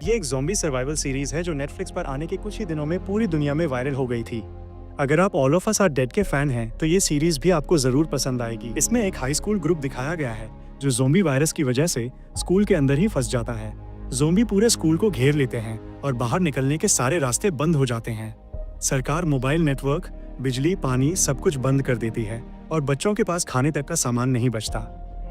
ये एक zombie survival series है जो नेटफ्लिक्स पर आने के कुछ ही दिनों में पूरी दुनिया में वायरल हो गई थी। अगर आप all of us are dead के फैन हैं तो ये सीरीज भी आपको जरूर पसंद आएगी। इसमें एक हाई स्कूल ग्रुप दिखाया गया है जो ज़ॉम्बी वायरस की वजह से स्कूल के अंदर ही फंस जाता है। ज़ॉम्बी पूरे स्कूल को घेर लेते हैं और बाहर निकलने के सारे रास्ते बंद हो जाते हैं। सरकार मोबाइल नेटवर्क, बिजली, पानी सब कुछ बंद कर देती है और बच्चों के पास खाने तक का सामान नहीं बचता।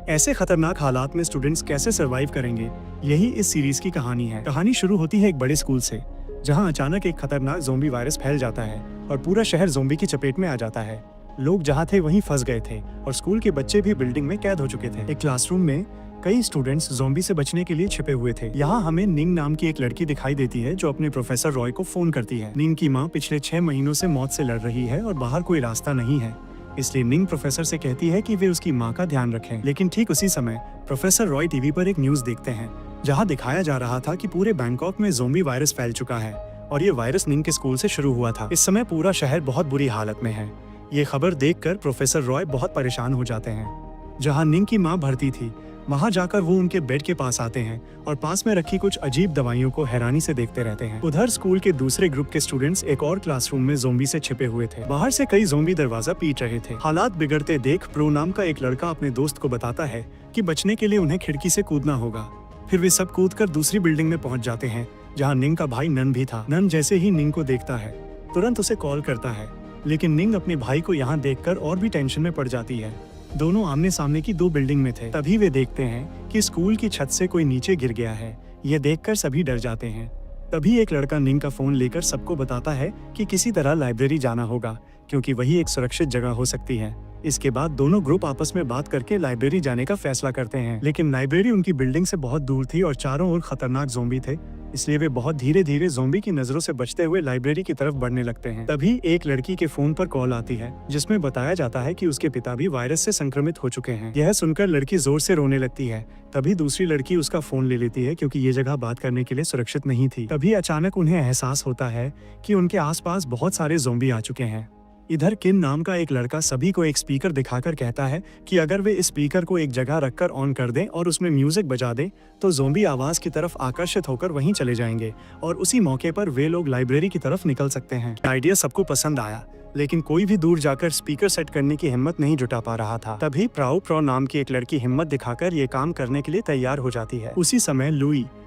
ऐसे खतरनाक हालात में स्टूडेंट्स कैसे सरवाइव करेंगे, यही इस सीरीज की कहानी है। कहानी शुरू होती है एक बड़े स्कूल से, जहां अचानक एक खतरनाक ज़ॉम्बी वायरस फैल जाता है और पूरा शहर ज़ॉम्बी की चपेट में आ जाता है। लोग जहां थे वहीं फंस गए थे और स्कूल के बच्चे भी बिल्डिंग में कैद हो चुके थे। एक क्लासरूम में कई स्टूडेंट्स ज़ॉम्बी से बचने के लिए छिपे हुए थे। यहाँ हमें निंग नाम की एक लड़की दिखाई देती है जो अपने प्रोफेसर रॉय को फोन करती है। निंग की माँ पिछले 6 महीनों से मौत से लड़ रही है और बाहर कोई रास्ता नहीं है, इसलिए निंग प्रोफेसर से कहती है कि वे उसकी माँ का ध्यान रखें। लेकिन ठीक उसी समय प्रोफेसर रॉय टीवी पर एक न्यूज़ देखते हैं जहाँ दिखाया जा रहा था कि पूरे बैंकॉक में ज़ॉम्बी वायरस फैल चुका है और ये वायरस निंग के स्कूल से शुरू हुआ था। इस समय पूरा शहर बहुत बुरी हालत में है। ये खबर देखकर प्रोफेसर रॉय बहुत परेशान हो जाते हैं। जहाँ निंग की माँ भर्ती थी वहां जाकर वो उनके बेड के पास आते हैं और पास में रखी कुछ अजीब दवाइयों को हैरानी से देखते रहते हैं। उधर स्कूल के दूसरे ग्रुप के स्टूडेंट्स एक और क्लासरूम में ज़ॉम्बी से छिपे हुए थे। बाहर से कई ज़ॉम्बी दरवाजा पीट रहे थे। हालात बिगड़ते देख प्रो नाम का एक लड़का अपने दोस्त को बताता है कि बचने के लिए उन्हें खिड़की से कूदना होगा। फिर वे सब कूदकर दूसरी बिल्डिंग में पहुंच जाते हैं जहाँ निंग का भाई नन भी था। नन जैसे ही निंग को देखता है तुरंत उसे कॉल करता है, लेकिन निंग अपने भाई को यहाँ देखकर और भी टेंशन में पड़ जाती है। दोनों आमने सामने की 2 बिल्डिंग में थे। तभी वे देखते हैं कि स्कूल की छत से कोई नीचे गिर गया है। ये देखकर सभी डर जाते हैं। तभी एक लड़का निंग का फोन लेकर सबको बताता है कि किसी तरह लाइब्रेरी जाना होगा क्योंकि वही एक सुरक्षित जगह हो सकती है। इसके बाद दोनों ग्रुप आपस में बात करके लाइब्रेरी जाने का फैसला करते हैं, लेकिन लाइब्रेरी उनकी बिल्डिंग से बहुत दूर थी और चारों ओर खतरनाक ज़ॉम्बी थे, इसलिए वे बहुत धीरे धीरे ज़ॉम्बी की नजरों से बचते हुए लाइब्रेरी की तरफ बढ़ने लगते हैं। तभी एक लड़की के फोन पर कॉल आती है जिसमें बताया जाता है कि उसके पिता भी वायरस से संक्रमित हो चुके हैं। यह सुनकर लड़की जोर से रोने लगती है। तभी दूसरी लड़की उसका फोन ले लेती है क्योंकि ये जगह बात करने के लिए सुरक्षित नहीं थी। तभी अचानक उन्हें एहसास होता है कि उनके आसपास बहुत सारे ज़ॉम्बी आ चुके हैं। इधर किन नाम का एक लड़का सभी को एक स्पीकर दिखाकर कहता है कि अगर वे इस स्पीकर को एक जगह रखकर ऑन कर दें और उसमें म्यूजिक बजा दें तो ज़ॉम्बी आवाज की तरफ आकर्षित होकर वहीं चले जाएंगे और उसी मौके पर वे लोग लाइब्रेरी की तरफ निकल सकते हैं। आइडिया सबको पसंद आया, लेकिन कोई भी दूर जाकर स्पीकर सेट करने की हिम्मत नहीं जुटा पा रहा था। तभी प्रो नाम की एक लड़की हिम्मत दिखाकर ये काम करने के लिए तैयार हो जाती है। उसी समय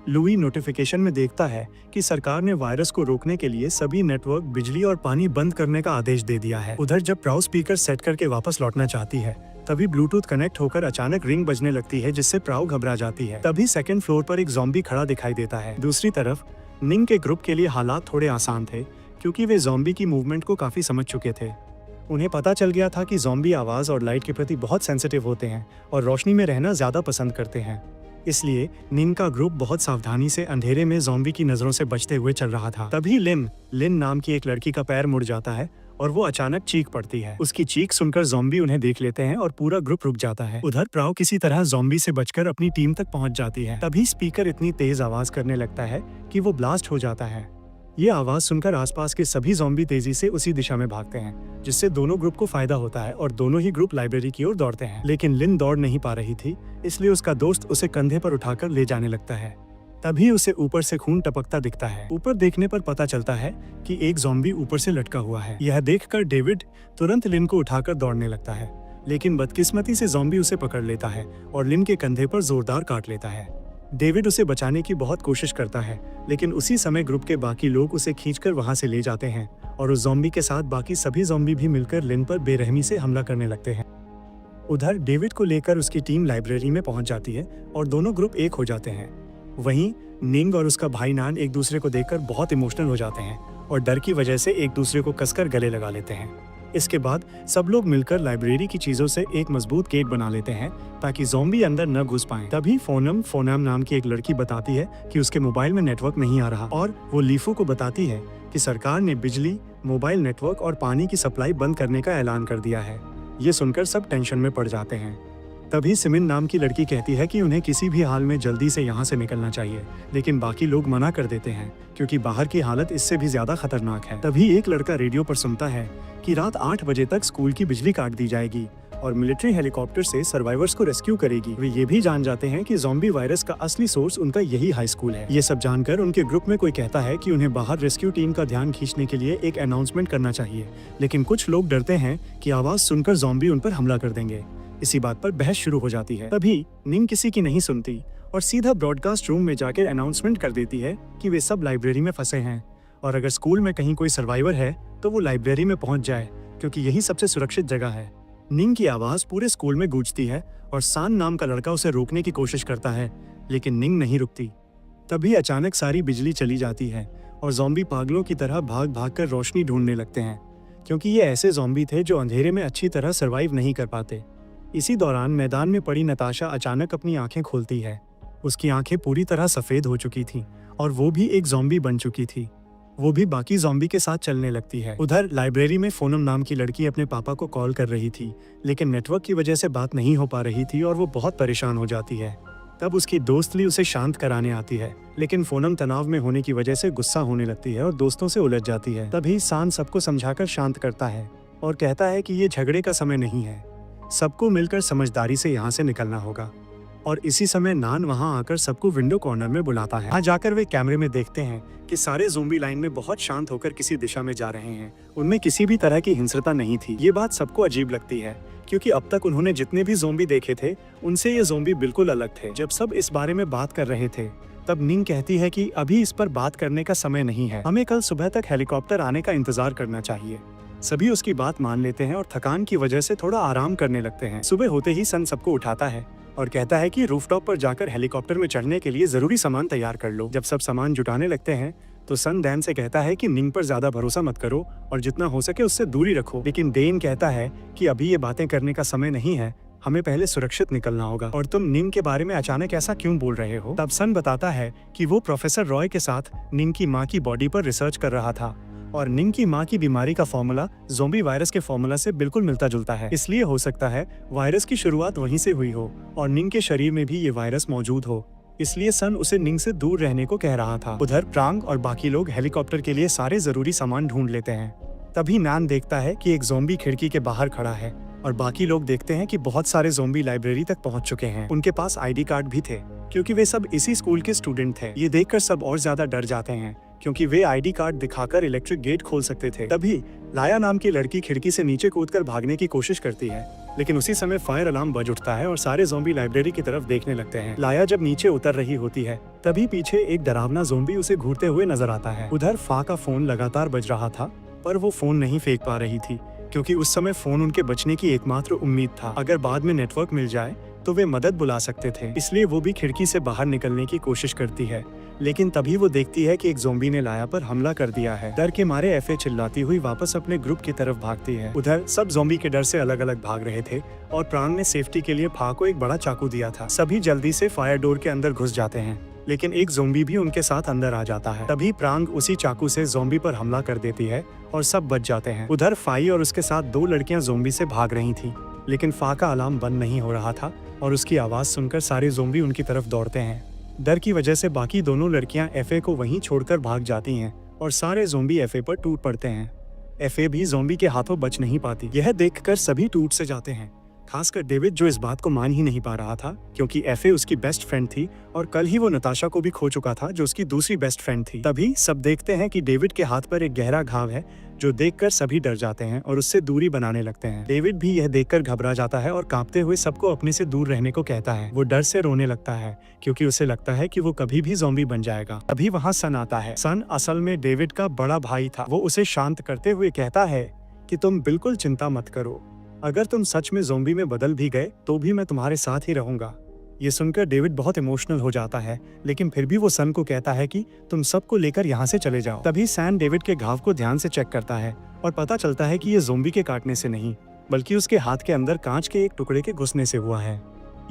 लुई नोटिफिकेशन में देखता है कि सरकार ने वायरस को रोकने के लिए सभी नेटवर्क, बिजली और पानी बंद करने का आदेश दे दिया है। उधर जब प्राउ स्पीकर सेट करके वापस लौटना चाहती है तभी ब्लूटूथ कनेक्ट होकर अचानक रिंग बजने लगती है जिससे प्राउ घबरा जाती है। तभी सेकंड फ्लोर पर एक ज़ॉम्बी खड़ा दिखाई देता है। दूसरी तरफ निंग के ग्रुप के लिए हालात थोड़े आसान थे क्योंकि वे ज़ॉम्बी की मूवमेंट को काफी समझ चुके थे। उन्हें पता चल गया था कि ज़ॉम्बी आवाज और लाइट के प्रति बहुत सेंसिटिव होते हैं और रोशनी में रहना ज्यादा पसंद करते हैं। इसलिए निंग का ग्रुप बहुत सावधानी से अंधेरे में ज़ॉम्बी की नजरों से बचते हुए चल रहा था। तभी लिन नाम की एक लड़की का पैर मुड़ जाता है और वो अचानक चीख पड़ती है। उसकी चीख सुनकर ज़ॉम्बी उन्हें देख लेते हैं और पूरा ग्रुप रुक जाता है। उधर प्राउ किसी तरह ज़ॉम्बी से बचकर अपनी टीम तक पहुंच जाती है। तभी स्पीकर इतनी तेज आवाज करने लगता है कि वो ब्लास्ट हो जाता है। ये आवाज सुनकर आसपास के सभी ज़ॉम्बी तेजी से उसी दिशा में भागते हैं, जिससे दोनों ग्रुप को फायदा होता है और दोनों ही ग्रुप लाइब्रेरी की ओर दौड़ते हैं। लेकिन लिन दौड़ नहीं पा रही थी, इसलिए उसका दोस्त उसे कंधे पर उठाकर ले जाने लगता है। तभी उसे ऊपर से खून टपकता दिखता है। ऊपर देखने पर पता चलता है कि एक ज़ॉम्बी ऊपर से लटका हुआ है। यह देखकर डेविड तुरंत लिन को उठाकर दौड़ने लगता है, लेकिन बदकिस्मती से ज़ॉम्बी उसे पकड़ लेता है और लिन के कंधे पर जोरदार काट लेता है। डेविड उसे बचाने की बहुत कोशिश करता है, लेकिन उसी समय ग्रुप के बाकी लोग उसे खींचकर वहां से ले जाते हैं और उस ज़ॉम्बी के साथ बाकी सभी ज़ॉम्बी भी मिलकर लिन पर बेरहमी से हमला करने लगते हैं। उधर डेविड को लेकर उसकी टीम लाइब्रेरी में पहुंच जाती है और दोनों ग्रुप एक हो जाते हैं। वहीं निंग और उसका भाई नान एक दूसरे को देखकर बहुत इमोशनल हो जाते हैं और डर की वजह से एक दूसरे को कसकर गले लगा लेते हैं। इसके बाद सब लोग मिलकर लाइब्रेरी की चीजों से एक मजबूत गेट बना लेते हैं ताकि ज़ॉम्बी अंदर न घुस पाएं। तभी फोनम नाम की एक लड़की बताती है कि उसके मोबाइल में नेटवर्क नहीं आ रहा और वो लीफू को बताती है कि सरकार ने बिजली, मोबाइल नेटवर्क और पानी की सप्लाई बंद करने का ऐलान कर दिया है। ये सुनकर सब टेंशन में पड़ जाते हैं। तभी सिमिन नाम की लड़की कहती है कि उन्हें किसी भी हाल में जल्दी से यहाँ से निकलना चाहिए, लेकिन बाकी लोग मना कर देते हैं क्योंकि बाहर की हालत इससे भी ज्यादा खतरनाक है। तभी एक लड़का रेडियो पर सुनता है कि रात 8 बजे तक स्कूल की बिजली काट दी जाएगी और मिलिट्री हेलीकॉप्टर से सर्वाइवर्स को रेस्क्यू करेगी। वे ये भी जान जाते हैं कि ज़ॉम्बी वायरस का असली सोर्स उनका यही हाई स्कूल है। ये सब जानकर उनके ग्रुप में कोई कहता है कि उन्हें बाहर रेस्क्यू टीम का ध्यान खींचने के लिए एक अनाउंसमेंट करना चाहिए, लेकिन कुछ लोग डरते हैं कि आवाज सुनकर ज़ॉम्बी उन पर हमला कर देंगे। इसी बात पर बहस शुरू हो जाती है। तभी निंग किसी की नहीं सुनती और सीधा ब्रॉडकास्ट रूम में जाकर अनाउंसमेंट कर देती है कि वे सब लाइब्रेरी में फंसे हैं और अगर स्कूल में कहीं कोई सर्वाइवर है तो वो लाइब्रेरी में पहुंच जाए, क्योंकि यही सबसे सुरक्षित जगह है। निंग की आवाज पूरे स्कूल में गूंजती है और सान नाम का लड़का उसे रोकने की कोशिश करता है, लेकिन निंग नहीं रुकती। तभी अचानक सारी बिजली चली जाती है और ज़ॉम्बी पागलों की तरह भाग भाग कर रोशनी ढूंढने लगते हैं, क्योंकि ये ऐसे ज़ॉम्बी थे जो अंधेरे में अच्छी तरह सर्वाइव नहीं कर पाते। इसी दौरान मैदान में पड़ी नताशा अचानक अपनी आंखें खोलती है। उसकी आंखें पूरी तरह सफ़ेद हो चुकी थीं और वो भी एक ज़ॉम्बी बन चुकी थी। वो भी बाकी ज़ॉम्बी के साथ चलने लगती है। उधर लाइब्रेरी में फोनम नाम की लड़की अपने पापा को कॉल कर रही थी, लेकिन नेटवर्क की वजह से बात नहीं हो पा रही थी और वो बहुत परेशान हो जाती है। तब उसकी दोस्त ली उसे शांत कराने आती है, लेकिन फोनम तनाव में होने की वजह से गुस्सा होने लगती है और दोस्तों से उलझ जाती है। तभी सान सबको समझाकर शांत करता है और कहता है कि ये झगड़े का समय नहीं है, सबको मिलकर समझदारी से यहाँ से निकलना होगा। और इसी समय नान वहाँ आकर सबको विंडो कॉर्नर में बुलाता है। वहाँ जाकर वे कैमरे में देखते हैं कि सारे ज़ॉम्बी लाइन में बहुत शांत होकर किसी दिशा में जा रहे हैं। उनमें किसी भी तरह की हिंसता नहीं थी। ये बात सबको अजीब लगती है, क्योंकि अब तक उन्होंने जितने भी ज़ॉम्बी देखे थे उनसे ये ज़ॉम्बी बिल्कुल अलग थे। जब सब इस बारे में बात कर रहे थे तब निंग कहती है कि अभी इस पर बात करने का समय नहीं है, हमें कल सुबह तक हेलीकॉप्टर आने का इंतजार करना चाहिए। सभी उसकी बात मान लेते हैं और थकान की वजह से थोड़ा आराम करने लगते हैं। सुबह होते ही सन सबको उठाता है और कहता है कि रूफटॉप पर जाकर हेलीकॉप्टर में चढ़ने के लिए जरूरी सामान तैयार कर लो। जब सब सामान जुटाने लगते हैं तो सन डैन से कहता है कि निंग पर ज्यादा भरोसा मत करो और जितना हो सके उससे दूरी रखो, लेकिन डेन कहता है कि अभी ये बातें करने का समय नहीं है, हमें पहले सुरक्षित निकलना होगा। और तुम निंग के बारे में अचानक ऐसा क्यों बोल रहे हो? तब सन बताता है कि वो प्रोफेसर रॉय के साथ निंग की माँ की बॉडी पर रिसर्च कर रहा था और निंग की माँ की बीमारी का फॉर्मूला ज़ॉम्बी वायरस के फॉर्मूला से बिल्कुल मिलता जुलता है। इसलिए हो सकता है वायरस की शुरुआत वहीं से हुई हो और निंग के शरीर में भी ये वायरस मौजूद हो, इसलिए सन उसे निंग से दूर रहने को कह रहा था। उधर प्रांग और बाकी लोग हेलीकॉप्टर के लिए सारे जरूरी सामान ढूंढ लेते हैं। तभी नान देखता है कि एक ज़ॉम्बी खिड़की के बाहर खड़ा है और बाकी लोग देखते हैं कि बहुत सारे ज़ॉम्बी लाइब्रेरी तक पहुंच चुके हैं। उनके पास आईडी कार्ड भी थे, क्योंकि वे सब इसी स्कूल के स्टूडेंट थे। ये देखकर सब और ज्यादा डर जाते हैं, क्योंकि वे आईडी कार्ड दिखाकर इलेक्ट्रिक गेट खोल सकते थे। तभी लाया नाम की लड़की खिड़की से नीचे कूदकर भागने की कोशिश करती है, लेकिन उसी समय फायर अलार्म बज उठता है और सारे ज़ॉम्बी लाइब्रेरी की तरफ देखने लगते हैं। लाया जब नीचे उतर रही होती है तभी पीछे एक डरावना ज़ॉम्बी उसे घूरते हुए नजर आता है। उधर फा का फोन लगातार बज रहा था, पर वो फोन नहीं फेंक पा रही थी, क्योंकि उस समय फोन उनके बचने की एकमात्र उम्मीद था। अगर बाद में नेटवर्क मिल जाए तो वे मदद बुला सकते थे, इसलिए वो भी खिड़की से बाहर निकलने की कोशिश करती है, लेकिन तभी वो देखती है कि एक ज़ॉम्बी ने लाया पर हमला कर दिया है। डर के मारे एफए चिल्लाती हुई वापस अपने ग्रुप की तरफ भागती है। उधर सब ज़ॉम्बी के डर से अलग अलग भाग रहे थे और प्रांग ने सेफ्टी के लिए फा को एक बड़ा चाकू दिया था। सभी जल्दी से फायर डोर के अंदर घुस जाते हैं, लेकिन एक ज़ॉम्बी भी उनके साथ अंदर आ जाता है। तभी प्रांग उसी चाकू से ज़ॉम्बी पर हमला कर देती है और सब बच जाते हैं। उधर फाई और उसके साथ दो लड़कियां ज़ॉम्बी से भाग रही थी, लेकिन फा का अलार्म बंद नहीं हो रहा था और उसकी आवाज सुनकर सारे ज़ॉम्बी उनकी तरफ दौड़ते हैं। डर की वजह से बाकी दोनों लड़कियां एफए को वहीं छोड़कर भाग जाती हैं और सारे ज़ॉम्बी एफए पर टूट पड़ते हैं। एफए भी ज़ॉम्बी के हाथों बच नहीं पाती। यह देखकर सभी टूट से जाते हैं, खासकर डेविड, जो इस बात को मान ही नहीं पा रहा था, क्योंकि एफए उसकी बेस्ट फ्रेंड थी और कल ही वो नताशा को भी खो चुका था, जो उसकी दूसरी बेस्ट फ्रेंड थी। तभी सब देखते हैं कि डेविड के हाथ पर एक गहरा घाव है, जो देखकर सभी डर जाते हैं और उससे दूरी बनाने लगते हैं। डेविड भी यह देखकर घबरा जाता है और कांपते हुए सबको अपने से दूर रहने को कहता है। वो डर से रोने लगता है, क्योंकि उसे लगता है कि वो कभी भी ज़ॉम्बी बन जाएगा। अभी वहाँ सन आता है। सन असल में डेविड का बड़ा भाई था। वो उसे शांत करते हुए कहता है कि तुम बिल्कुल चिंता मत करो, अगर तुम सच में ज़ॉम्बी में बदल भी गए तो भी मैं तुम्हारे साथ ही रहूंगा। ये सुनकर डेविड बहुत इमोशनल हो जाता है, लेकिन फिर भी वो सन को कहता है कि तुम सबको लेकर यहाँ से चले जाओ। तभी सैन डेविड के घाव को ध्यान से चेक करता है और पता चलता है कि ये ज़ॉम्बी के काटने से नहीं, बल्कि उसके हाथ के अंदर कांच के एक टुकड़े के घुसने से हुआ है।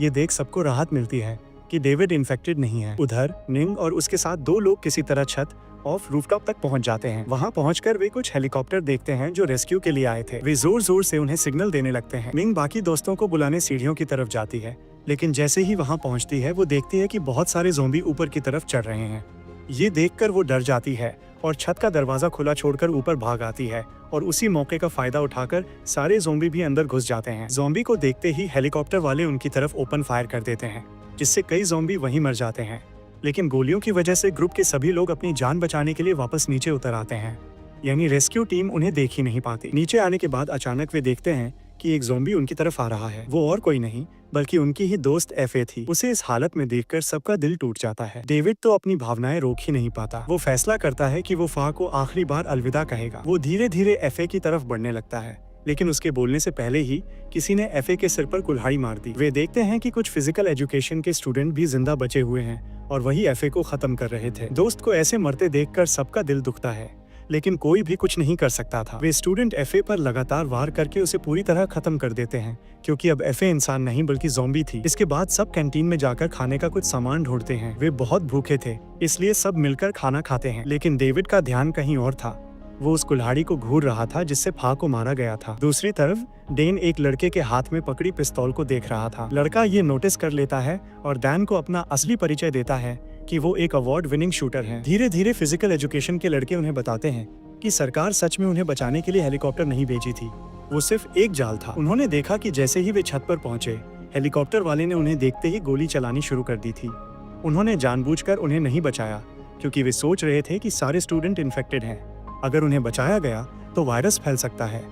ये देख सबको राहत मिलती है कि डेविड इन्फेक्टेड नहीं है। उधर निंग और उसके साथ दो लोग किसी तरह छत ऑफ रूफटॉप तक पहुंच जाते हैं। वहां पहुंचकर वे कुछ हेलीकॉप्टर देखते हैं जो रेस्क्यू के लिए आए थे। वे जोर जोर से उन्हें सिग्नल देने लगते हैं। निंग बाकी दोस्तों को बुलाने सीढ़ियों की तरफ जाती है, लेकिन जैसे ही वहां पहुंचती है वो देखती है कि बहुत सारे ज़ॉम्बी ऊपर की तरफ चढ़ रहे हैं। ये देखकर वो डर जाती है और छत का दरवाजा खुला छोड़कर ऊपर भाग आती है और उसी मौके का फायदा उठाकर सारे ज़ॉम्बी भी अंदर घुस जाते हैं। ज़ॉम्बी को देखते ही हेलीकॉप्टर वाले उनकी तरफ ओपन फायर कर देते हैं, जिससे कई ज़ॉम्बी वहीं मर जाते हैं। लेकिन गोलियों की वजह से ग्रुप के सभी लोग अपनी जान बचाने के लिए वापस नीचे उतर आते हैं, यानी रेस्क्यू टीम उन्हें देख ही नहीं पाती। नीचे आने के बाद अचानक वे देखते हैं कि एक ज़ॉम्बी उनकी तरफ आ रहा है। वो और कोई नहीं बल्कि उनकी ही दोस्त एफए थी। उसे इस हालत में देखकर सबका दिल टूट जाता है। डेविड तो अपनी भावनाएं रोक ही नहीं पाता। वो फैसला करता है कि वो फा को आखिरी बार अलविदा कहेगा। वो धीरे धीरे एफए की तरफ बढ़ने लगता है, लेकिन उसके बोलने से पहले ही किसी ने एफए के सिर पर कुल्हाड़ी मार दी। वे देखते हैं कि कुछ फिजिकल एजुकेशन के स्टूडेंट भी जिंदा बचे हुए हैं और वही एफए को खत्म कर रहे थे। दोस्त को ऐसे मरते देखकर सबका दिल दुखता है, लेकिन कोई भी कुछ नहीं कर सकता था। वे स्टूडेंट एफए पर लगातार वार करके उसे पूरी तरह खत्म कर देते हैं, क्योंकि अब एफए इंसान नहीं बल्कि ज़ॉम्बी थी। इसके बाद सब कैंटीन में जाकर खाने का कुछ सामान ढूंढते हैं। वे बहुत भूखे थे, इसलिए सब मिलकर खाना खाते हैं। लेकिन डेविड का ध्यान कहीं और था। वो उस कुल्हाड़ी को घूर रहा था जिससे फा को मारा गया था। दूसरी तरफ डैन एक लड़के के हाथ में पकड़ी पिस्तौल को देख रहा था। लड़का ये नोटिस कर लेता है और डैन को अपना असली परिचय देता है कि वो एक अवार्ड विनिंग शूटर है। धीरे धीरे फिजिकल एजुकेशन के लड़के उन्हें बताते हैं कि सरकार सच में उन्हें बचाने के लिए हेलीकॉप्टर नहीं भेजी थी, वो सिर्फ एक जाल था। उन्होंने देखा कि जैसे ही वे छत पर पहुंचे, हेलीकॉप्टर वाले ने उन्हें देखते ही गोली चलानी शुरू कर दी थी। उन्होंने जानबूझकर उन्हें नहीं बचाया, क्योंकि वे सोच रहे थे कि सारे स्टूडेंट इन्फेक्टेड हैं। अगर उन्हें बचाया गया तो वायरस फैल सकता है।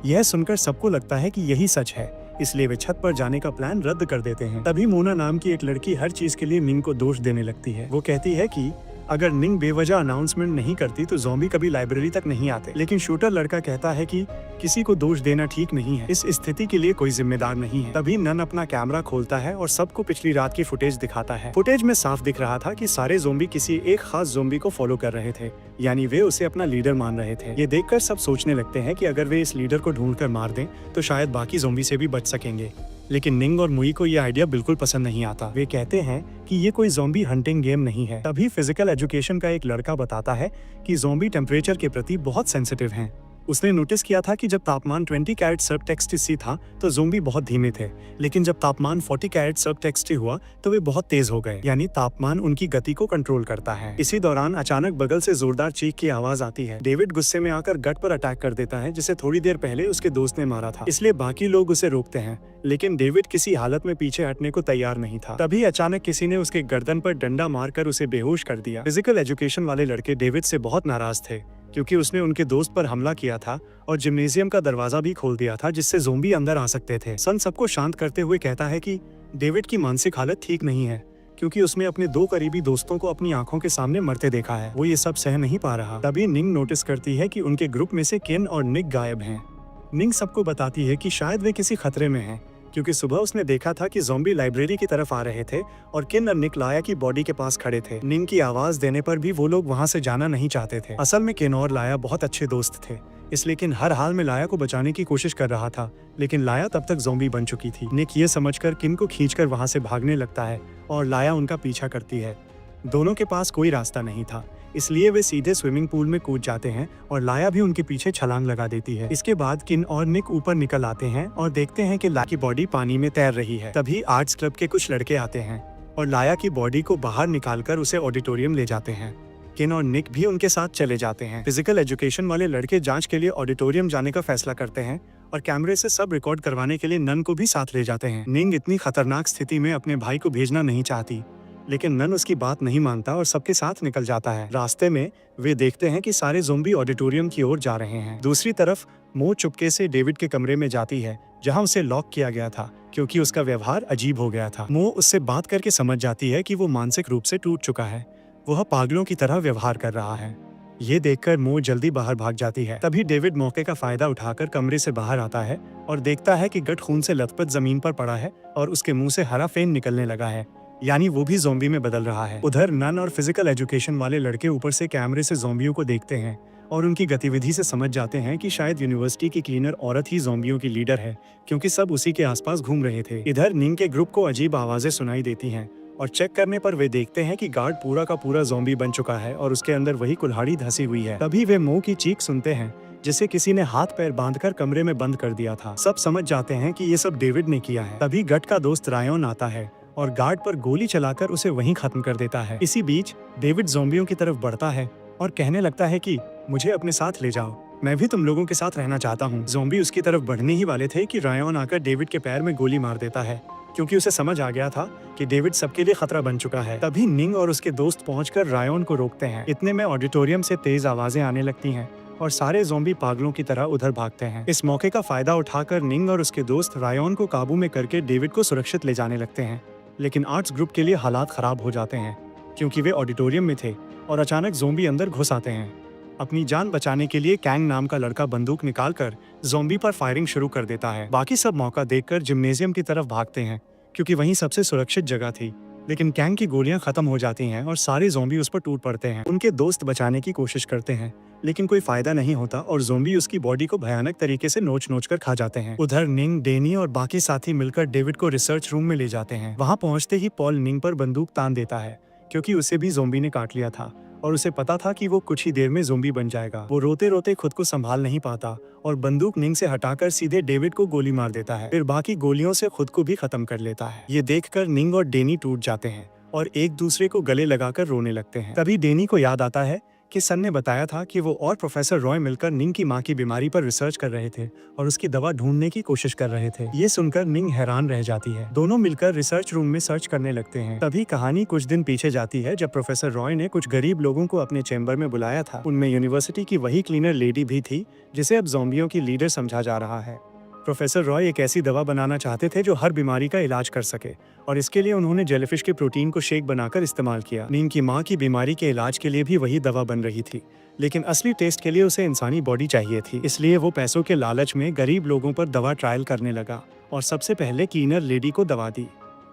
यह सुनकर सबको लगता है कि यही सच है, इसलिए वे छत पर जाने का प्लान रद्द कर देते हैं। तभी मोना नाम की एक लड़की हर चीज के लिए निंग को दोष देने लगती है। वो कहती है कि अगर निंग बेवजह अनाउंसमेंट नहीं करती तो ज़ॉम्बी कभी लाइब्रेरी तक नहीं आते। लेकिन शूटर लड़का कहता है कि किसी को दोष देना ठीक नहीं है, इस स्थिति के लिए कोई जिम्मेदार नहीं है। तभी नन अपना कैमरा खोलता है और सबको पिछली रात की फुटेज दिखाता है। फुटेज में साफ दिख रहा था कि सारे ज़ॉम्बी किसी एक खास ज़ॉम्बी को फॉलो कर रहे थे, यानी वे उसे अपना लीडर मान रहे थे। ये देखकर सब सोचने लगते हैं कि अगर वे इस लीडर को ढूंढकर मार दें तो शायद बाकी ज़ॉम्बी से भी बच सकेंगे। लेकिन निंग और मुई को यह आइडिया बिल्कुल पसंद नहीं आता। वे कहते हैं कि ये कोई ज़ॉम्बी हंटिंग गेम नहीं है। तभी फिजिकल एजुकेशन का एक लड़का बताता है कि ज़ॉम्बी टेम्परेचर के प्रति बहुत सेंसिटिव हैं। उसने नोटिस किया था कि जब तापमान 20 कैरेट सबटेक्सटी था तो ज़ॉम्बी बहुत धीमे थे, लेकिन जब तापमान 40 कैरेट सबटेक्सटी हुआ तो वे बहुत तेज हो गए, यानी तापमान उनकी गति को कंट्रोल करता है। इसी दौरान अचानक बगल से जोरदार चीख की आवाज आती है। डेविड गुस्से में आकर गट पर अटैक कर देता है, जिसे थोड़ी देर पहले उसके दोस्त ने मारा था, इसलिए बाकी लोग उसे रोकते हैं। लेकिन डेविड किसी हालत में पीछे हटने को तैयार नहीं था। तभी अचानक किसी ने उसके गर्दन पर डंडा मारकर उसे बेहोश कर दिया। फिजिकल एजुकेशन वाले लड़के डेविड से बहुत नाराज थे, क्योंकि उसने उनके दोस्त पर हमला किया था और जिम्नेजियम का दरवाजा भी खोल दिया था, जिससे ज़ॉम्बी अंदर आ सकते थे। सन सबको शांत करते हुए कहता है कि डेविड की मानसिक हालत ठीक नहीं है, क्योंकि उसने अपने 2 करीबी दोस्तों को अपनी आंखों के सामने मरते देखा है। वो ये सब सह नहीं पा रहा। तभी निंग नोटिस करती है कि उनके ग्रुप में से केन और निक गायब हैं। निंग सबको बताती है कि शायद वे किसी खतरे में हैं, क्योंकि सुबह उसने देखा था कि ज़ॉम्बी लाइब्रेरी की तरफ आ रहे थे और किन और निक लाया की बॉडी के पास खड़े थे। निंग की आवाज देने पर भी वो लोग वहाँ से जाना नहीं चाहते थे। असल में किन और लाया बहुत अच्छे दोस्त थे, इसलिए किन हर हाल में लाया को बचाने की कोशिश कर रहा था, लेकिन लाया तब तक ज़ॉम्बी बन चुकी थी। निक ये समझकर किन को खींचकर वहाँ से भागने लगता है और लाया उनका पीछा करती है। दोनों के पास कोई रास्ता नहीं था, इसलिए वे सीधे स्विमिंग पूल में कूद जाते हैं और लाया भी उनके पीछे छलांग लगा देती है। इसके बाद किन और निक ऊपर निकल आते हैं और देखते हैं कि लाया की बॉडी पानी में तैर रही है। तभी आर्ट्स क्लब के कुछ लड़के आते हैं और लाया की बॉडी को बाहर निकालकर उसे ऑडिटोरियम ले जाते हैं। किन और निक भी उनके साथ चले जाते हैं। फिजिकल एजुकेशन वाले लड़के जांच के लिए ऑडिटोरियम जाने का फैसला करते हैं और कैमरे से सब रिकॉर्ड करवाने के लिए नन को भी साथ ले जाते हैं। निंग इतनी खतरनाक स्थिति में अपने भाई को भेजना नहीं चाहती, लेकिन नन उसकी बात नहीं मानता और सबके साथ निकल जाता है। रास्ते में वे देखते हैं कि सारे ज़ॉम्बी ऑडिटोरियम की ओर जा रहे हैं। दूसरी तरफ मो चुपके से डेविड के कमरे में जाती है, जहां उसे लॉक किया गया था, क्योंकि उसका व्यवहार अजीब हो गया था। मो उससे बात करके समझ जाती है कि वो मानसिक रूप से टूट चुका है, वह पागलों की तरह व्यवहार कर रहा है। ये देखकर मो जल्दी बाहर भाग जाती है। तभी डेविड मौके का फायदा उठाकर कमरे से बाहर आता है और देखता है कि गट खून से लथपथ जमीन पर पड़ा है और उसके मुंह से हरा फेन निकलने लगा है, यानी वो भी ज़ॉम्बी में बदल रहा है। उधर नन और फिजिकल एजुकेशन वाले लड़के ऊपर से कैमरे से ज़ॉम्बियों को देखते हैं और उनकी गतिविधि से समझ जाते हैं कि शायद यूनिवर्सिटी की क्लीनर औरत ही ज़ॉम्बियों की लीडर है, क्योंकि सब उसी के आसपास घूम रहे थे। इधर निंग के ग्रुप को अजीब आवाजें सुनाई देती हैं और चेक करने पर वे देखते हैं कि गार्ड पूरा का पूरा ज़ॉम्बी बन चुका है और उसके अंदर वही कुल्हाड़ी धसी हुई है। तभी वे मो की चीख सुनते हैं, जिसे किसी ने हाथ पैर बांधकर कमरे में बंद कर दिया था। सब समझ जाते हैं कि ये सब डेविड ने किया है। तभी गट का दोस्त रायोन आता है और गार्ड पर गोली चलाकर उसे वहीं खत्म कर देता है। इसी बीच डेविड ज़ोंबियों की तरफ बढ़ता है और कहने लगता है कि मुझे अपने साथ ले जाओ, मैं भी तुम लोगों के साथ रहना चाहता हूँ। ज़ोंबी उसकी तरफ बढ़ने ही वाले थे कि रायन आकर डेविड के पैर में गोली मार देता है, क्योंकि उसे समझ आ गया था कि डेविड सबके लिए खतरा बन चुका है। तभी निंग और उसके दोस्त पहुंचकर रायन को रोकते हैं। इतने में ऑडिटोरियम से तेज आवाजें आने लगती हैं और सारे ज़ोंबी पागलों की तरह उधर भागते हैं। इस मौके का फायदा उठाकर निंग और उसके दोस्त रायन को काबू में करके डेविड को सुरक्षित ले जाने लगते हैं। लेकिन आर्ट्स ग्रुप के लिए हालात खराब हो जाते हैं, क्योंकि वे ऑडिटोरियम में थे और अचानक ज़ोंबी अंदर घुस आते हैं। अपनी जान बचाने के लिए कैंग नाम का लड़का बंदूक निकालकर ज़ोंबी पर फायरिंग शुरू कर देता है। बाकी सब मौका देखकर जिम्नेजियम की तरफ भागते हैं, क्योंकि वहीं सबसे सुरक्षित जगह थी। लेकिन कैंग की गोलियां खत्म हो जाती हैं और सारे ज़ोंबी उस पर टूट पड़ते हैं। उनके दोस्त बचाने की कोशिश करते हैं, लेकिन कोई फायदा नहीं होता और ज़ोंबी उसकी बॉडी को भयानक तरीके से नोच कर खा जाते हैं। उधर निंग, डेनी और बाकी साथी मिलकर डेविड को रिसर्च रूम में ले जाते हैं। वहां पहुंचते ही पॉल निंग पर बंदूक तान देता है, क्योंकि उसे भी ज़ोंबी ने काट लिया था और उसे पता था कि वो कुछ ही देर में ज़ोंबी बन जाएगा। वो रोते रोते खुद को संभाल नहीं पाता और बंदूक निंग से हटाकर सीधे डेविड को गोली मार देता है। फिर बाकी गोलियों से खुद को भी खत्म कर लेता है। ये देखकर निंग और डेनी टूट जाते हैं और एक दूसरे को गले लगाकर रोने लगते हैं। तभी डेनी को याद आता है कि सन ने बताया था कि वो और प्रोफेसर रॉय मिलकर निंग की मां की बीमारी पर रिसर्च कर रहे थे और उसकी दवा ढूंढने की कोशिश कर रहे थे। ये सुनकर निंग हैरान रह जाती है। दोनों मिलकर रिसर्च रूम में सर्च करने लगते हैं। तभी कहानी कुछ दिन पीछे जाती है, जब प्रोफेसर रॉय ने कुछ गरीब लोगों को अपने चैम्बर में बुलाया था। उनमें यूनिवर्सिटी की वही क्लीनर लेडी भी थी, जिसे अब ज़ोंबियों की लीडर समझा जा रहा है। प्रोफेसर रॉय एक ऐसी दवा बनाना चाहते थे जो हर बीमारी का इलाज कर सके, और इसके लिए उन्होंने जेलीफिश के प्रोटीन को शेक बनाकर इस्तेमाल किया। निंग की मां की बीमारी के इलाज के लिए भी वही दवा बन रही थी, लेकिन असली टेस्ट के लिए उसे इंसानी बॉडी चाहिए थी। इसलिए वो पैसों के लालच में गरीब लोगों पर दवा ट्रायल करने लगा और सबसे पहले क्लीनर लेडी को दवा दी।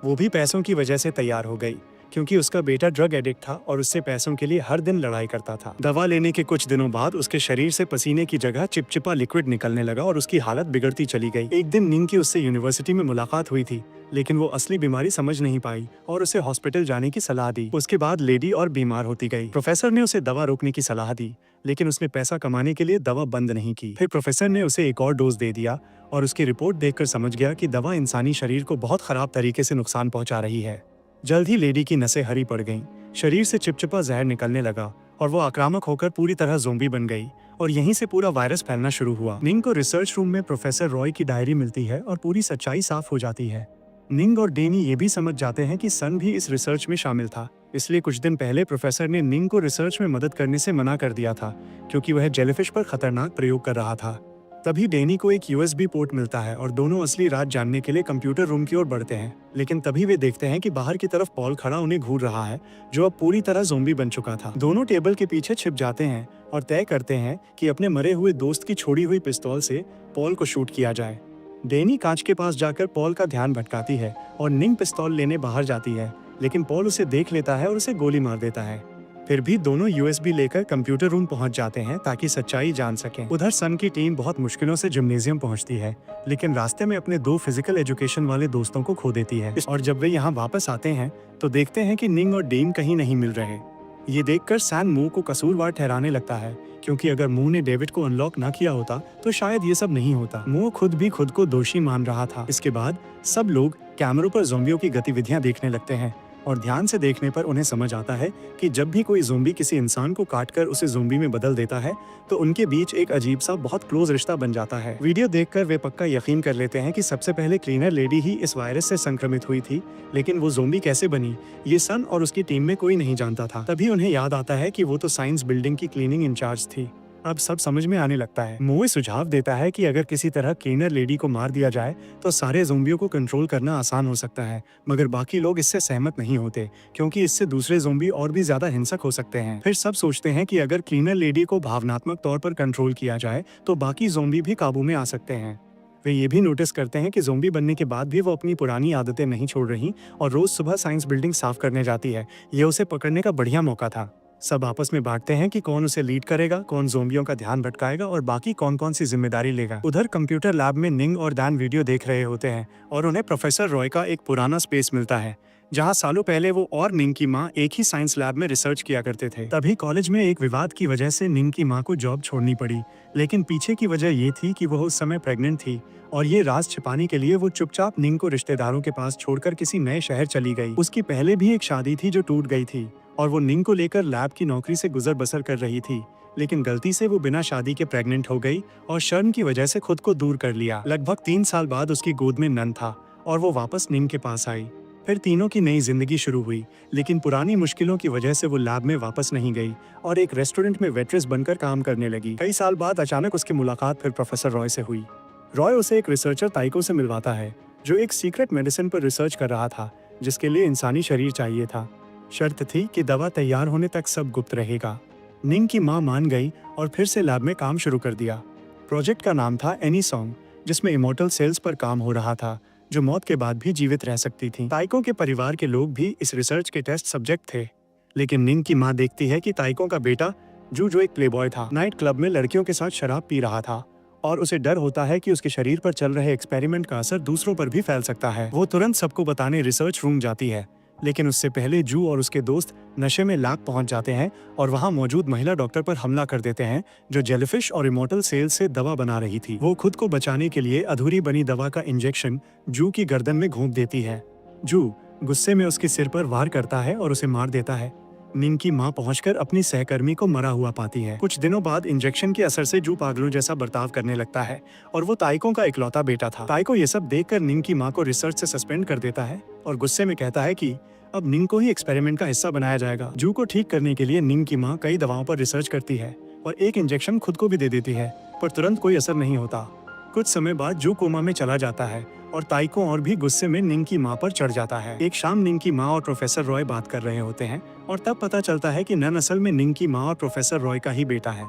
वो भी पैसों की वजह से तैयार हो गई, क्योंकि उसका बेटा ड्रग एडिक्ट था और उससे पैसों के लिए हर दिन लड़ाई करता था। दवा लेने के कुछ दिनों बाद उसके शरीर से पसीने की जगह चिपचिपा लिक्विड निकलने लगा और उसकी हालत बिगड़ती चली गई। एक दिन निंग की उससे यूनिवर्सिटी में मुलाकात हुई थी, लेकिन वो असली बीमारी समझ नहीं पाई और उसे हॉस्पिटल जाने की सलाह दी। उसके बाद लेडी और बीमार होती गई। प्रोफेसर ने उसे दवा रोकने की सलाह दी, लेकिन उसने पैसा कमाने के लिए दवा बंद नहीं की। फिर प्रोफेसर ने उसे एक और डोज दे दिया और उसकी रिपोर्ट देखकर समझ गया कि दवा इंसानी शरीर को बहुत खराब तरीके से नुकसान पहुंचा रही है। जल्द ही लेडी की नसें हरी पड़ गईं, शरीर से चिपचिपा जहर निकलने लगा और वो आक्रामक होकर पूरी तरह ज़ोंबी बन गई और यहीं से पूरा वायरस फैलना शुरू हुआ। निंग को रिसर्च रूम में प्रोफेसर रॉय की डायरी मिलती है और पूरी सच्चाई साफ हो जाती है। निंग और डेनी ये भी समझ जाते हैं कि सन भी इस रिसर्च में शामिल था, इसलिए कुछ दिन पहले प्रोफेसर ने निंग को रिसर्च में मदद करने से मना कर दिया था, क्योंकि वह जेलीफिश पर खतरनाक प्रयोग कर रहा था। तभी डेनी को एक यूएसबी पोर्ट मिलता है और दोनों असली राज जानने के लिए कंप्यूटर रूम की ओर बढ़ते हैं। लेकिन तभी वे देखते हैं कि बाहर की तरफ पॉल खड़ा उन्हें घूर रहा है, जो अब पूरी तरह ज़ोंबी बन चुका था। दोनों टेबल के पीछे छिप जाते हैं और तय करते हैं कि अपने मरे हुए दोस्त की छोड़ी हुई पिस्तौल से पॉल को शूट किया जाए। डेनी कांच के पास जाकर पॉल का ध्यान भटकाती है और निंग पिस्तौल लेने बाहर जाती है, लेकिन पॉल उसे देख लेता है और उसे गोली मार देता है। फिर भी दोनों यूएसबी लेकर कंप्यूटर रूम पहुंच जाते हैं ताकि सच्चाई जान सकें। उधर सन की टीम बहुत मुश्किलों से जिम्नेजियम पहुंचती है, लेकिन रास्ते में अपने 2 फिजिकल एजुकेशन वाले दोस्तों को खो देती है। और जब वे यहाँ वापस आते हैं तो देखते हैं कि निंग और डेन कहीं नहीं मिल रहे। ये देखकर सैन मू को कसूरवार ठहराने लगता है, क्योंकि अगर मू ने डेविड को अनलॉक ना किया होता तो शायद ये सब नहीं होता। मू खुद भी खुद को दोषी मान रहा था। इसके बाद सब लोग कैमरों पर ज़ोंबियों की गतिविधियां देखने लगते हैं और ध्यान से देखने पर उन्हें समझ आता है कि जब भी कोई ज़ोंबी किसी इंसान को काटकर उसे ज़ोंबी में बदल देता है तो उनके बीच एक अजीब सा बहुत क्लोज रिश्ता बन जाता है। वीडियो देखकर वे पक्का यकीन कर लेते हैं कि सबसे पहले क्लीनर लेडी ही इस वायरस से संक्रमित हुई थी, लेकिन वो ज़ोंबी कैसे बनी ये सन और उसकी टीम में कोई नहीं जानता था। तभी उन्हें याद आता है कि वो तो साइंस बिल्डिंग की क्लीनिंग इंचार्ज थी। अब सब समझ में आने लगता है। मोए सुझाव देता है कि अगर किसी तरह क्लीनर लेडी को मार दिया जाए तो सारे ज़ोंबियों को कंट्रोल करना आसान हो सकता है, मगर बाकी लोग इससे सहमत नहीं होते, क्योंकि इससे दूसरे ज़ोंबी और भी ज्यादा हिंसक हो सकते हैं। फिर सब सोचते हैं कि अगर क्लीनर लेडी को भावनात्मक तौर पर कंट्रोल किया जाए तो बाकी ज़ोंबी भी काबू में आ सकते हैं। वे ये भी नोटिस करते हैं कि ज़ोंबी बनने के बाद भी वो अपनी पुरानी आदतें नहीं छोड़ रही और रोज सुबह साइंस बिल्डिंग साफ करने जाती है। ये उसे पकड़ने का बढ़िया मौका था। सब आपस में बांटते हैं कि कौन उसे लीड करेगा, कौन ज़ोंबियों का ध्यान भटकाएगा और बाकी कौन कौन सी जिम्मेदारी लेगा। उधर कंप्यूटर लैब में निंग और डैन वीडियो देख रहे होते हैं और उन्हें प्रोफेसर रॉय का एक पुराना स्पेस मिलता है, जहां सालों पहले वो और निंग की माँ एक ही साइंस लैब में रिसर्च किया करते थे। तभी कॉलेज में एक विवाद की वजह से निंग की माँ को जॉब छोड़नी पड़ी, लेकिन पीछे की वजह ये थी कि वह उस समय प्रेग्नेंट थी और ये राज छिपाने के लिए वो चुपचाप निंग को रिश्तेदारों के पास छोड़कर किसी नए शहर चली गई। उसकी पहले भी एक शादी थी जो टूट गई थी और वो निंग को लेकर लैब की नौकरी से गुजर बसर कर रही थी, लेकिन गलती से वो बिना शादी के प्रेग्नेंट हो गई और शर्म की वजह से खुद को दूर कर लिया। लगभग 3 साल बाद उसकी गोद में नन था और वो वापस निंग के पास आई। फिर तीनों की नई जिंदगी शुरू हुई, लेकिन पुरानी मुश्किलों की वजह से वो लैब में वापस नहीं गई और एक रेस्टोरेंट में वेट्रेस बनकर काम करने लगी। कई साल बाद अचानक उसकी मुलाकात फिर प्रोफेसर रॉय से हुई। रॉय उसे एक रिसर्चर ताइको से मिलवाता है जो एक सीक्रेट मेडिसिन पर रिसर्च कर रहा था जिसके लिए इंसानी शरीर चाहिए था। शर्त थी कि दवा तैयार होने तक सब गुप्त रहेगा। निंग की माँ मान गई और फिर से लैब में काम शुरू कर दिया। प्रोजेक्ट का नाम था एनी सॉन्ग, जिसमें इमोर्टल सेल्स पर काम हो रहा था जो मौत के बाद भी जीवित रह सकती थी। ताइको के परिवार के लोग भी इस रिसर्च के टेस्ट सब्जेक्ट थे, लेकिन निंग की माँ देखती है कि ताइको का बेटा जो एक प्लेबॉय था, नाइट क्लब में लड़कियों के साथ शराब पी रहा था और उसे डर होता है कि उसके शरीर पर चल रहे एक्सपेरिमेंट का असर दूसरों पर भी फैल सकता है। वो तुरंत सबको बताने रिसर्च रूम जाती है, लेकिन उससे पहले जू और उसके दोस्त नशे में लैब पहुंच जाते हैं और वहां मौजूद महिला डॉक्टर पर हमला कर देते हैं जो जेलीफिश और इमोर्टल सेल से दवा बना रही थी। वो खुद को बचाने के लिए अधूरी बनी दवा का इंजेक्शन जू की गर्दन में घोंप देती है। जू गुस्से में उसके सिर पर वार करता है और उसे मार देता है। निंग की माँ पहुंचकर अपनी सहकर्मी को मरा हुआ पाती है। कुछ दिनों बाद इंजेक्शन के असर से जू पागलों जैसा बर्ताव करने लगता है और वो ताइको का इकलौता बेटा था। ताइको ये सब देखकर निंग की माँ को रिसर्च से सस्पेंड कर देता है और गुस्से में कहता है कि अब निंग को ही एक्सपेरिमेंट का हिस्सा बनाया जाएगा। जू को ठीक करने के लिए निंग की माँ कई दवाओं पर रिसर्च करती है और एक इंजेक्शन खुद को भी दे देती है, पर तुरंत कोई असर नहीं होता। कुछ समय बाद जू कोमा में चला जाता है और ताइको और भी गुस्से में निंग की माँ पर चढ़ जाता है। एक शाम निंग की माँ और प्रोफेसर रॉय बात कर रहे होते हैं और तब पता चलता है कि नन असल में निंग की माँ और प्रोफेसर रॉय का ही बेटा है।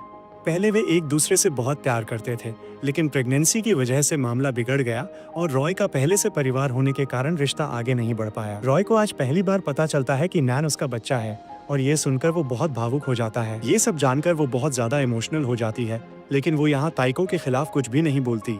पहले वे एक दूसरे से बहुत प्यार करते थे, लेकिन प्रेगनेंसी की वजह से मामला बिगड़ गया और रॉय का पहले से परिवार होने के कारण रिश्ता आगे नहीं बढ़ पाया। रॉय को आज पहली बार पता चलता है कि नैन उसका बच्चा है और ये सुनकर वो बहुत भावुक हो जाता है। ये सब जानकर वो बहुत ज्यादा इमोशनल हो जाती है, लेकिन वो यहाँ ताइको के खिलाफ कुछ भी नहीं बोलती।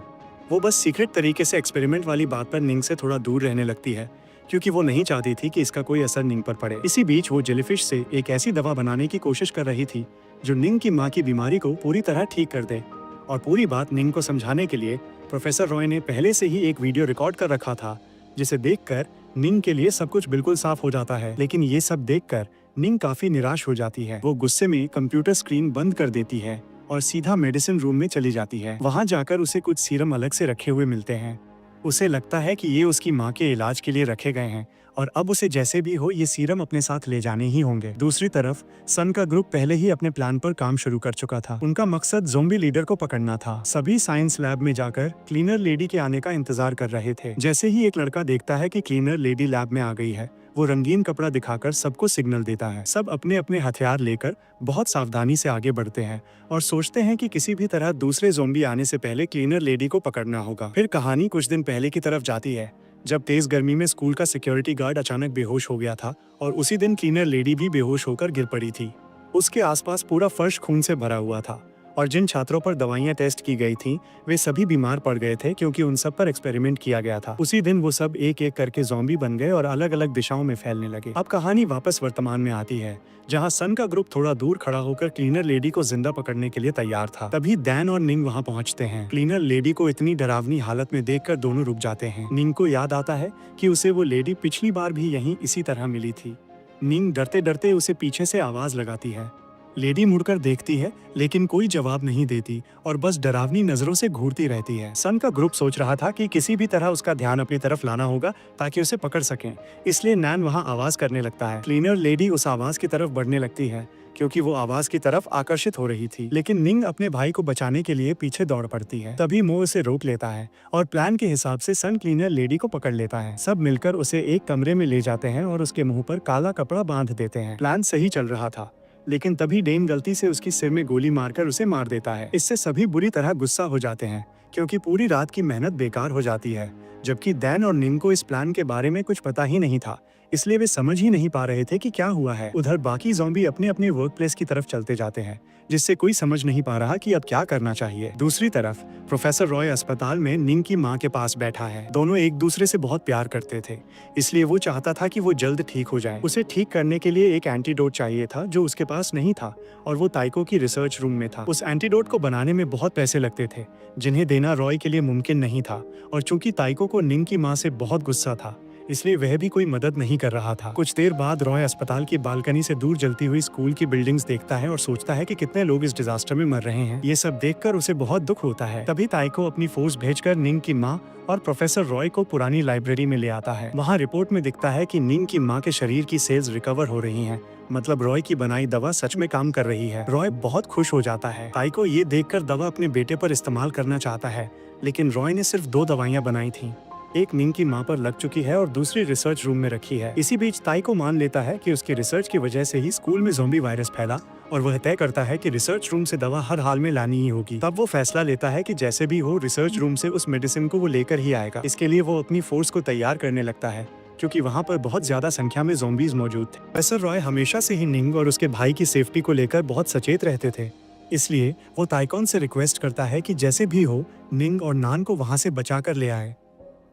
वो बस सीक्रेट तरीके से एक्सपेरिमेंट वाली बात पर निंग से थोड़ा दूर रहने लगती है, क्योंकि वो नहीं चाहती थी कि इसका कोई असर निंग पर पड़े। इसी बीच वो जेलीफिश से एक ऐसी दवा बनाने की कोशिश कर रही थी जो निंग की माँ की बीमारी को पूरी तरह ठीक कर दे। और पूरी बात निंग को समझाने के लिए प्रोफेसर रॉय ने पहले से ही एक वीडियो रिकॉर्ड कर रखा था, जिसे देखकर निंग के लिए सब कुछ बिल्कुल साफ हो जाता है। लेकिन ये सब देखकर निंग काफी निराश हो जाती है। वो गुस्से में कंप्यूटर स्क्रीन बंद कर देती है और सीधा मेडिसिन रूम में चली जाती है। वहां जाकर उसे कुछ सीरम अलग से रखे हुए मिलते हैं। उसे लगता है कि ये उसकी माँ के इलाज के लिए रखे गए हैं और अब उसे जैसे भी हो ये सीरम अपने साथ ले जाने ही होंगे। दूसरी तरफ सन का ग्रुप पहले ही अपने प्लान पर काम शुरू कर चुका था। उनका मकसद ज़ोंबी लीडर को पकड़ना था। सभी साइंस लैब में जाकर क्लीनर लेडी के आने का इंतजार कर रहे थे। जैसे ही एक लड़का देखता है कि क्लीनर लेडी लैब में आ गई है, वो रंगीन कपड़ा दिखाकर सबको सिग्नल देता है। सब अपने अपने हथियार लेकर बहुत सावधानी से आगे बढ़ते हैं और सोचते हैं कि किसी भी तरह दूसरे ज़ोंबी आने से पहले क्लीनर लेडी को पकड़ना होगा। फिर कहानी कुछ दिन पहले की तरफ जाती है, जब तेज गर्मी में स्कूल का सिक्योरिटी गार्ड अचानक बेहोश हो गया था और उसी दिन क्लीनर लेडी भी बेहोश होकर गिर पड़ी थी। उसके आसपास पूरा फर्श खून से भरा हुआ था और जिन छात्रों पर दवाइयां टेस्ट की गई थी वे सभी बीमार पड़ गए थे, क्योंकि उन सब पर एक्सपेरिमेंट किया गया था। उसी दिन वो सब एक एक करके ज़ॉम्बी बन गए और अलग अलग दिशाओं में फैलने लगे। अब कहानी वापस वर्तमान में आती है, जहां सन का ग्रुप थोड़ा दूर खड़ा होकर क्लीनर लेडी को जिंदा पकड़ने के लिए तैयार था। तभी डैन और निंग वहां पहुंचते हैं। क्लीनर लेडी को इतनी डरावनी हालत में देखकर दोनों रुक जाते हैं। निंग को याद आता है कि उसे वो लेडी पिछली बार भी यहीं इसी तरह मिली थी। निंग डरते डरते उसे पीछे से आवाज लगाती है। लेडी मुड़कर देखती है, लेकिन कोई जवाब नहीं देती और बस डरावनी नजरों से घूरती रहती है। सन का ग्रुप सोच रहा था कि किसी भी तरह उसका ध्यान अपनी तरफ लाना होगा ताकि उसे पकड़ सकें, इसलिए नैन वहां आवाज करने लगता है। क्लीनर लेडी उस आवाज की तरफ बढ़ने लगती है क्योंकि वो आवाज की तरफ आकर्षित हो रही थी, लेकिन निंग अपने भाई को बचाने के लिए पीछे दौड़ पड़ती है। तभी मो उसे रोक लेता है और प्लान के हिसाब से सन क्लीनर लेडी को पकड़ लेता है। सब मिलकर उसे एक कमरे में ले जाते हैं और उसके मुंह पर काला कपड़ा बांध देते हैं। प्लान सही चल रहा था, लेकिन तभी डेन गलती से उसकी सिर में गोली मारकर उसे मार देता है। इससे सभी बुरी तरह गुस्सा हो जाते हैं क्योंकि पूरी रात की मेहनत बेकार हो जाती है, जबकि डैन और निंग को इस प्लान के बारे में कुछ पता ही नहीं था, इसलिए वे समझ ही नहीं पा रहे थे कि क्या हुआ है। उधर बाकी ज़ॉम्बी अपने अपने वर्क प्लेस की तरफ चलते जाते हैं, जिससे कोई समझ नहीं पा रहा कि अब क्या करना चाहिए। दूसरी तरफ प्रोफेसर रॉय अस्पताल में निंग की माँ के पास बैठा है। दोनों एक दूसरे से बहुत प्यार करते थे, इसलिए वो चाहता था कि वो जल्द ठीक हो जाए। उसे ठीक करने के लिए एक एंटीडोट चाहिए था जो उसके पास नहीं था, और वो ताइको की रिसर्च रूम में था। उस एंटीडोट को बनाने में बहुत पैसे लगते थे, जिन्हें देना रॉय के लिए मुमकिन नहीं था। और चूंकि ताइको को निंग की माँ से बहुत गुस्सा था, इसलिए वह भी कोई मदद नहीं कर रहा था। कुछ देर बाद रॉय अस्पताल की बालकनी से दूर जलती हुई स्कूल की बिल्डिंग्स देखता है और सोचता है कि कितने लोग इस डिजास्टर में मर रहे हैं। ये सब देखकर उसे बहुत दुख होता है। तभी ताइको अपनी फोर्स भेजकर निंग की माँ और प्रोफेसर रॉय को पुरानी लाइब्रेरी में ले आता है। वहाँ रिपोर्ट में दिखता है कि निंग की माँ के शरीर की सेल्स रिकवर हो रही हैं। मतलब रॉय की बनाई दवा सच में काम कर रही है। रॉय बहुत खुश हो जाता है। ताइको ये देखकर दवा अपने बेटे पर इस्तेमाल करना चाहता है, लेकिन रॉय ने सिर्फ 2 दवाइयाँ बनाई थी। एक निंग की माँ पर लग चुकी है और दूसरी रिसर्च रूम में रखी है। इसी बीच ताइको मान लेता है कि उसकी रिसर्च की वजह से ही स्कूल में ज़ॉम्बी वायरस फैला, और वह तय करता है कि रिसर्च रूम से दवा हर हाल में लानी ही होगी। तब वो फैसला लेता है कि जैसे भी हो रिसर्च रूम से उस मेडिसिन को वो लेकर ही आएगा। इसके लिए वो अपनी फोर्स को तैयार करने लगता है, क्योंकि वहाँ पर बहुत ज्यादा संख्या में ज़ॉम्बीज मौजूद थे। प्रोफेसर रॉय हमेशा से ही निंग और उसके भाई की सेफ्टी को लेकर बहुत सचेत रहते थे, इसलिए वो ताइकॉन से रिक्वेस्ट करता है कि जैसे भी हो निंग और नान को वहाँ से बचा कर ले आए।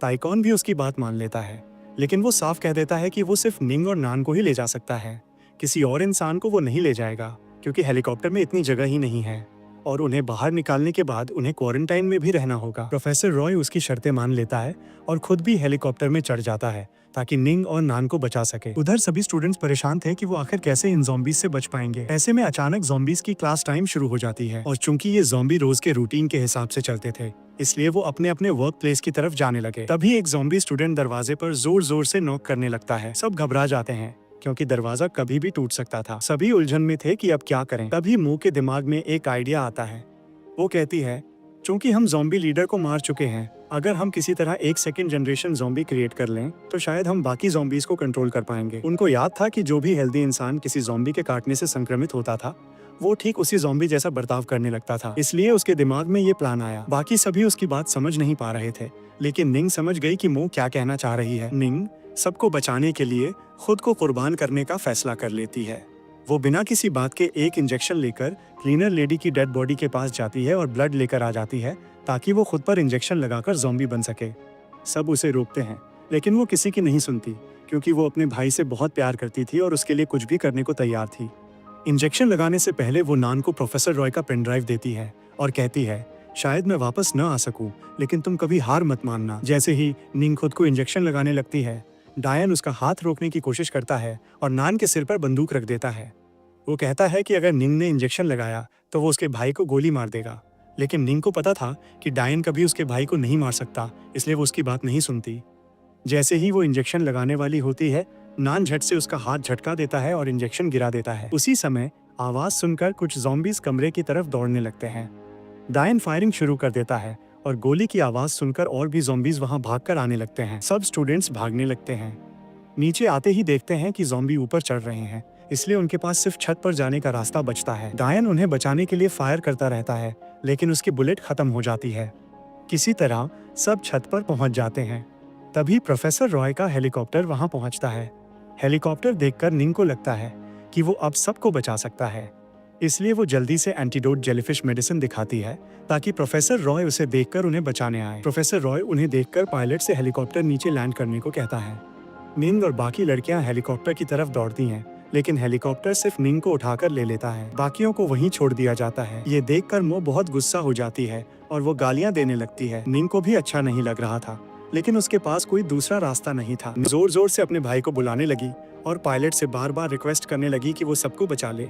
ताइकॉन भी उसकी बात मान लेता है, लेकिन वो साफ कह देता है कि वो सिर्फ निंग और नान को ही ले जा सकता है, किसी और इंसान को वो नहीं ले जाएगा, क्योंकि हेलीकॉप्टर में इतनी जगह ही नहीं है, और उन्हें बाहर निकालने के बाद उन्हें क्वारंटाइन में भी रहना होगा। प्रोफेसर रॉय उसकी शर्तें मान लेता है और खुद भी हेलीकॉप्टर में चढ़ जाता है ताकि निंग और नान को बचा सके। उधर सभी स्टूडेंट्स परेशान थे कि वो आखिर कैसे इन ज़ॉम्बीज से बच पाएंगे। ऐसे में अचानक ज़ॉम्बीज की क्लास टाइम शुरू हो जाती है, और चूंकि ये ज़ॉम्बी रोज के रूटीन के हिसाब से चलते थे, इसलिए वो अपने अपने वर्क प्लेस की तरफ जाने लगे। तभी एक ज़ॉम्बी स्टूडेंट दरवाजे पर जोर जोर से नॉक करने लगता है। सब घबरा जाते हैं, क्योंकि दरवाजा कभी भी टूट सकता था। सभी उलझन में थे कि अब क्या करें। तभी मुंह के दिमाग में एक आइडिया आता है। वो कहती है, चूंकि हम ज़ॉम्बी लीडर को मार चुके हैं, अगर हम किसी तरह एक सेकंड जनरेशन ज़ॉम्बी क्रिएट कर लें तो शायद हम बाकी ज़ॉम्बीज को कंट्रोल कर पाएंगे। उनको याद था कि जो भी हेल्दी इंसान किसी ज़ॉम्बी के काटने से संक्रमित होता था, वो ठीक उसी ज़ॉम्बी जैसा बर्ताव करने लगता था। इसलिए उसके दिमाग में ये प्लान आया। बाकी सभी उसकी बात समझ नहीं पा रहे थे, लेकिन निंग समझ गई कि मो क्या कहना चाह रही है। निंग सबको बचाने के लिए खुद को कुर्बान करने का फैसला कर लेती है। वो बिना किसी बात के एक इंजेक्शन लेकर क्लीनर लेडी की डेड बॉडी के पास जाती है और ब्लड लेकर आ जाती है, ताकि वो खुद पर इंजेक्शन लगाकर ज़ॉम्बी बन सके। सब उसे रोकते हैं, लेकिन वो किसी की नहीं सुनती, क्योंकि वो अपने भाई से बहुत प्यार करती थी और उसके लिए कुछ भी करने को तैयार थी। इंजेक्शन लगाने से पहले वो नान को प्रोफेसर रॉय का पेन ड्राइव देती है और कहती है, शायद मैं वापस न आ सकूं, लेकिन तुम कभी हार मत मानना। जैसे ही निंग खुद को इंजेक्शन लगाने लगती है, डायन उसका हाथ रोकने की कोशिश करता है और नान के सिर पर बंदूक रख देता है। वो कहता है कि अगर निंग ने इंजेक्शन लगाया तो वो उसके भाई को गोली मार देगा, लेकिन निंग को पता था कि डायन कभी उसके भाई को नहीं मार सकता, इसलिए वो उसकी बात नहीं सुनती। जैसे ही वो इंजेक्शन लगाने वाली होती है, नान झट से उसका हाथ झटका देता है और इंजेक्शन गिरा देता है। उसी समय आवाज सुनकर कुछ ज़ॉम्बीज कमरे की तरफ दौड़ने लगते हैं। डायन फायरिंग शुरू कर देता है और गोली की आवाज सुनकर और भी ज़ॉम्बीज वहां भागकर आने लगते हैं। सब स्टूडेंट्स भागने लगते हैं। नीचे आते ही देखते हैं कि ज़ॉम्बी ऊपर चढ़ रहे हैं, इसलिए उनके पास सिर्फ छत पर जाने का रास्ता बचता है। डायन उन्हें बचाने के लिए फायर करता रहता है, लेकिन उसकी बुलेट खत्म हो जाती है। किसी तरह सब छत पर पहुंच जाते हैं। तभी प्रोफेसर रॉय का हेलीकॉप्टर वहां पहुंचता है। हेलीकॉप्टर देखकर निंग को लगता है कि वो अब सबको बचा सकता है, इसलिए वो जल्दी से एंटीडोट जेलीफिश मेडिसिन दिखाती है ताकि प्रोफेसर रॉय उसे देखकर उन्हें बचाने आए। प्रोफेसर रॉय उन्हें देखकर पायलट से हेलीकॉप्टर नीचे लैंड करने को कहता है। निंग और बाकी लड़कियां हेलीकॉप्टर की तरफ दौड़ती हैं, लेकिन हेलीकॉप्टर सिर्फ निंग को उठाकर ले लेता है। बाकियों को वहीं छोड़ दिया जाता है। ये देखकर मो बहुत गुस्सा हो जाती है और वो गालियां देने लगती है। निंग को भी अच्छा नहीं लग रहा था, लेकिन उसके पास कोई दूसरा रास्ता नहीं था। जोर जोर से अपने भाई को बुलाने लगी और पायलट से बार बार रिक्वेस्ट करने लगी कि वो सबको बचा ले,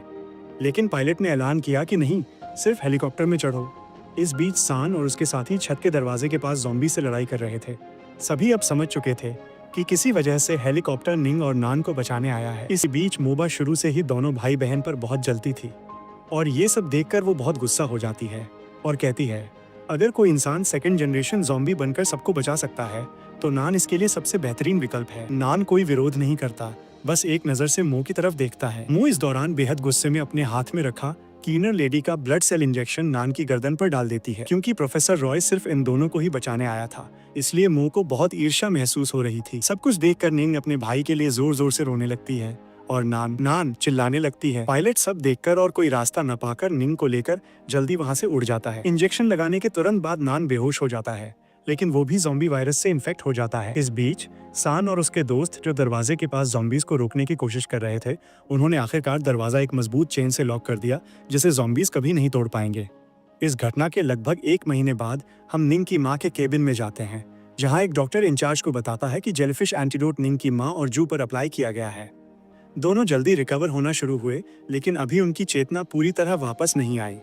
लेकिन पायलट ने ऐलान किया कि नहीं, सिर्फ हेलीकॉप्टर में चढ़ो। इस बीच सान और उसके साथी छत के दरवाजे के पास ज़ॉम्बी से लड़ाई कर रहे थे। सभी अब समझ चुके थे कि किसी वजह से हेलीकॉप्टर निंग और नान को बचाने आया है। इस बीच मोबा शुरू से ही दोनों भाई बहन पर बहुत जलती थी, और ये सब देखकर वो बहुत गुस्सा हो जाती है और कहती है, अगर कोई इंसान सेकंड जनरेशन ज़ॉम्बी बनकर सबको बचा सकता है तो नान इसके लिए सबसे बेहतरीन विकल्प है। नान कोई विरोध नहीं करता, बस एक नज़र से मुंह की तरफ देखता है। मुंह इस दौरान बेहद गुस्से में अपने हाथ में रखा क्लीनर लेडी का ब्लड सेल इंजेक्शन नान की गर्दन पर डाल देती है। क्योंकि प्रोफेसर रॉय सिर्फ इन दोनों को ही बचाने आया था, इसलिए मो को बहुत ईर्ष्या महसूस हो रही थी। सब कुछ देखकर निंग अपने भाई के लिए जोर जोर से रोने लगती है और नान नान चिल्लाने लगती है। पायलट सब देखकर और कोई रास्ता न पाकर निंग को लेकर जल्दी वहां से उड़ जाता है। इंजेक्शन लगाने के तुरंत बाद नान बेहोश हो जाता है, लेकिन वो भी ज़ॉम्बी वायरस से इन्फेक्ट हो जाता है। इस बीच सान और उसके दोस्त जो दरवाजे के पास ज़ॉम्बीज को रोकने की कोशिश कर रहे थे, उन्होंने आखिरकार दरवाजा एक मजबूत चेन से लॉक कर दिया, जिसे ज़ॉम्बीज कभी नहीं तोड़ पाएंगे। इस घटना के लगभग 1 महीने बाद हम निंग की माँ के केबिन में जाते हैं, जहाँ एक डॉक्टर इंचार्ज को बताता है कि जेलीफिश एंटीडोट निंग की माँ और जू पर अप्लाई किया गया है। दोनों जल्दी रिकवर होना शुरू हुए, लेकिन अभी उनकी चेतना पूरी तरह वापस नहीं आई।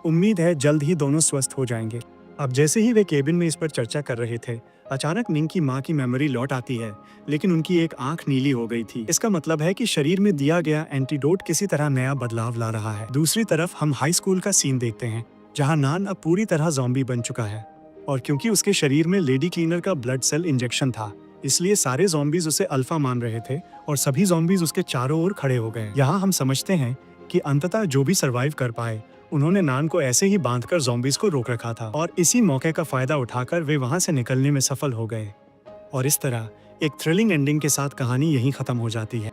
उम्मीद है जल्द ही दोनों स्वस्थ हो जाएंगे। अब जैसे ही वे केबिन में इस पर चर्चा कर रहे थे, अचानक निंग की माँ की मेमोरी लौट आती है, लेकिन उनकी एक आंख नीली हो गई थी। इसका मतलब है कि शरीर में दिया गया एंटीडोट किसी तरह नया बदलाव ला रहा है। दूसरी तरफ हम हाई स्कूल का सीन देखते हैं, जहाँ नान अब पूरी तरह ज़ॉम्बी बन चुका है, और क्योंकि उसके शरीर में लेडी क्लीनर का ब्लड सेल इंजेक्शन था, इसलिए सारे ज़ॉम्बीज उसे अल्फा मान रहे थे और सभी ज़ॉम्बीज उसके चारों ओर खड़े हो गए। यहाँ हम समझते हैं कि अंततः जो भी सरवाइव कर पाए, उन्होंने नान को ऐसे ही बांधकर ज़ॉम्बीज को रोक रखा था, और इसी मौके का फायदा उठाकर वे वहां से निकलने में सफल हो गए। और इस तरह एक थ्रिलिंग एंडिंग के साथ कहानी यहीं खत्म हो जाती है।